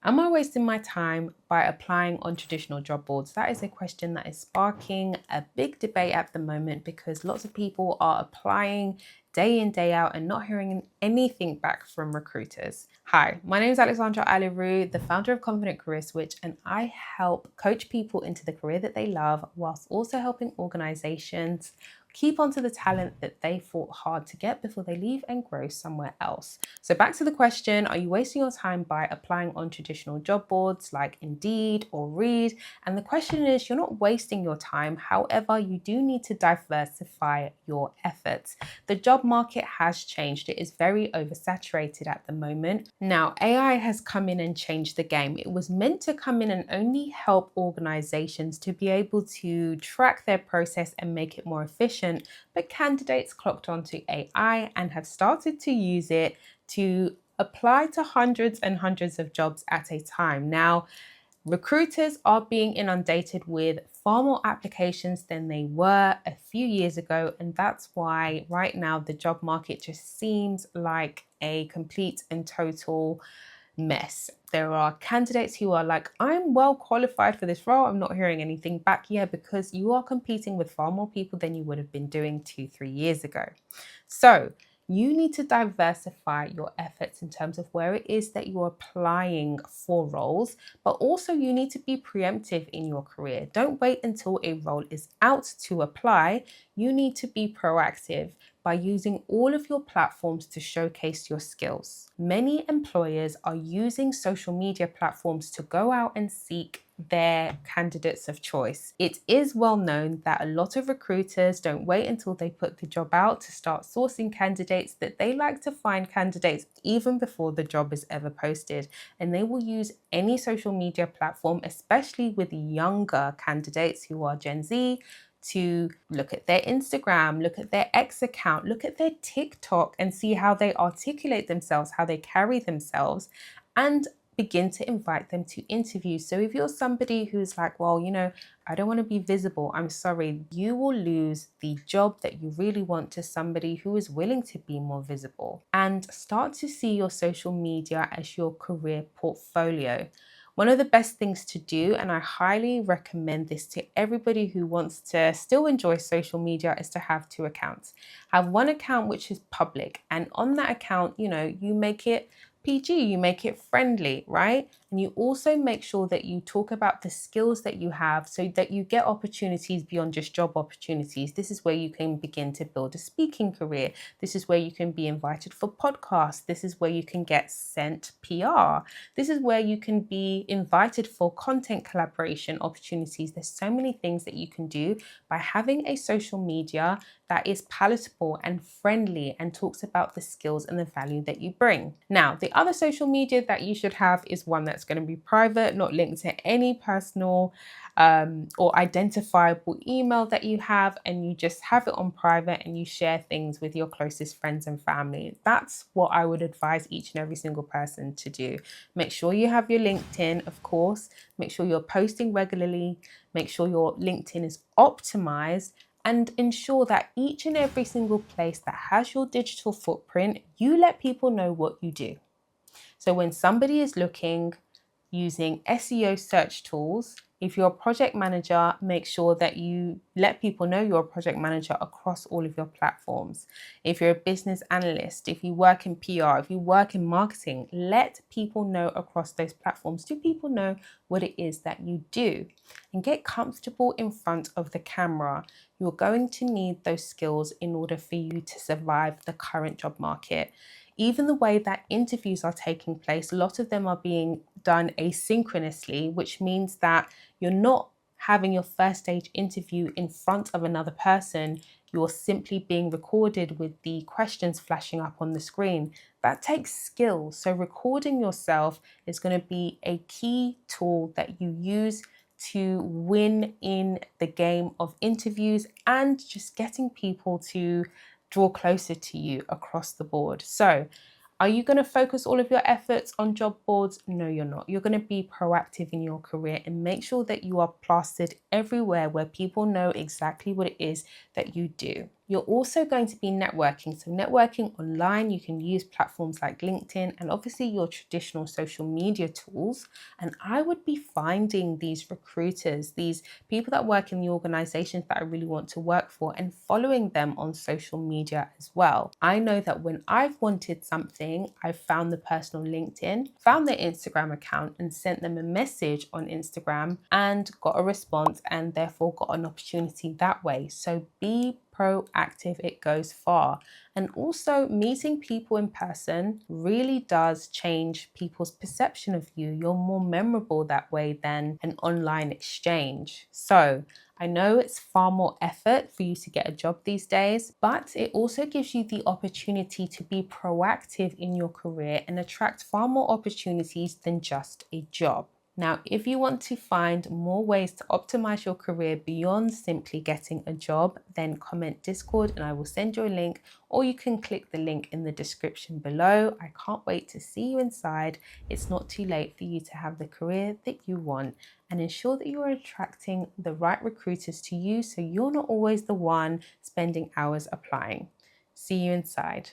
Am I wasting my time by applying on traditional job boards? That is a question that is sparking a big debate at the moment because lots of people are applying day in, day out and not hearing anything back from recruiters. Hi, my name is Alexandra Aliru, the founder of Confident Career Switch, and I help coach people into the career that they love whilst also helping organizations keep onto the talent that they fought hard to get before they leave and grow somewhere else. So back to the question, are you wasting your time by applying on traditional job boards like Indeed or Reed? And the question is, you're not wasting your time. However, you do need to diversify your efforts. The job market has changed. It is very oversaturated at the moment. Now, AI has come in and changed the game. It was meant to come in and only help organizations to be able to track their process and make it more efficient. But candidates clocked onto AI and have started to use it to apply to hundreds and hundreds of jobs at a time. Now, recruiters are being inundated with far more applications than they were a few years ago, and that's why right now the job market just seems like a complete and total mess. There are candidates who are like, I'm well qualified for this role. I'm not hearing anything back yet because you are competing with far more people than you would have been doing 2-3 years ago. So you need to diversify your efforts in terms of where it is that you're applying for roles, but also you need to be preemptive in your career. Don't wait until a role is out to apply. You need to be proactive by using all of your platforms to showcase your skills. Many employers are using social media platforms to go out and seek their candidates of choice. It is well known that a lot of recruiters don't wait until they put the job out to start sourcing candidates, that they like to find candidates even before the job is ever posted. And they will use any social media platform, especially with younger candidates who are Gen Z, to look at their Instagram, look at their X account, look at their TikTok and see how they articulate themselves, how they carry themselves, and begin to invite them to interviews. So if you're somebody who's like, well, I don't want to be visible, I'm sorry, you will lose the job that you really want to somebody who is willing to be more visible. And start to see your social media as your career portfolio. One of the best things to do, and I highly recommend this to everybody who wants to still enjoy social media, is to have 2 accounts. Have one account which is public, and on that account, you make it PG, you make it friendly, right? And you also make sure that you talk about the skills that you have so that you get opportunities beyond just job opportunities. This is where you can begin to build a speaking career. This is where you can be invited for podcasts. This is where you can get sent PR. This is where you can be invited for content collaboration opportunities. There's so many things that you can do by having a social media that is palatable and friendly and talks about the skills and the value that you bring. Now, the other social media that you should have is one that's going to be private, not linked to any personal or identifiable email that you have, and you just have it on private and you share things with your closest friends and family. That's what I would advise each and every single person to do. Make sure you have your LinkedIn, of course. Make sure you're posting regularly. Make sure your LinkedIn is optimized, and ensure that each and every single place that has your digital footprint, you let people know what you do. So when somebody is looking using SEO search tools, if you're a project manager, make sure that you let people know you're a project manager across all of your platforms. If you're a business analyst, if you work in PR, if you work in marketing, let people know across those platforms. Do people know what it is that you do? And get comfortable in front of the camera. You're going to need those skills in order for you to survive the current job market. Even the way that interviews are taking place, a lot of them are being done asynchronously, which means that you're not having your first stage interview in front of another person. You're simply being recorded with the questions flashing up on the screen. That takes skill. So recording yourself is going to be a key tool that you use to win in the game of interviews and just getting people to draw closer to you across the board. So are you going to focus all of your efforts on job boards? No, you're not. You're going to be proactive in your career and make sure that you are plastered everywhere where people know exactly what it is that you do. You're also going to be networking. So networking online, you can use platforms like LinkedIn and obviously your traditional social media tools. And I would be finding these recruiters, these people that work in the organizations that I really want to work for, and following them on social media as well. I know that when I've wanted something, I've found the person on LinkedIn, found their Instagram account and sent them a message on Instagram and got a response, and therefore got an opportunity that way. So be proactive, it goes far. And also, meeting people in person really does change people's perception of you. You're more memorable that way than an online exchange. So I know it's far more effort for you to get a job these days, but it also gives you the opportunity to be proactive in your career and attract far more opportunities than just a job. Now, if you want to find more ways to optimize your career beyond simply getting a job, then comment Discord and I will send you a link, or you can click the link in the description below. I can't wait to see you inside. It's not too late for you to have the career that you want, and ensure that you're attracting the right recruiters to you so you're not always the one spending hours applying. See you inside.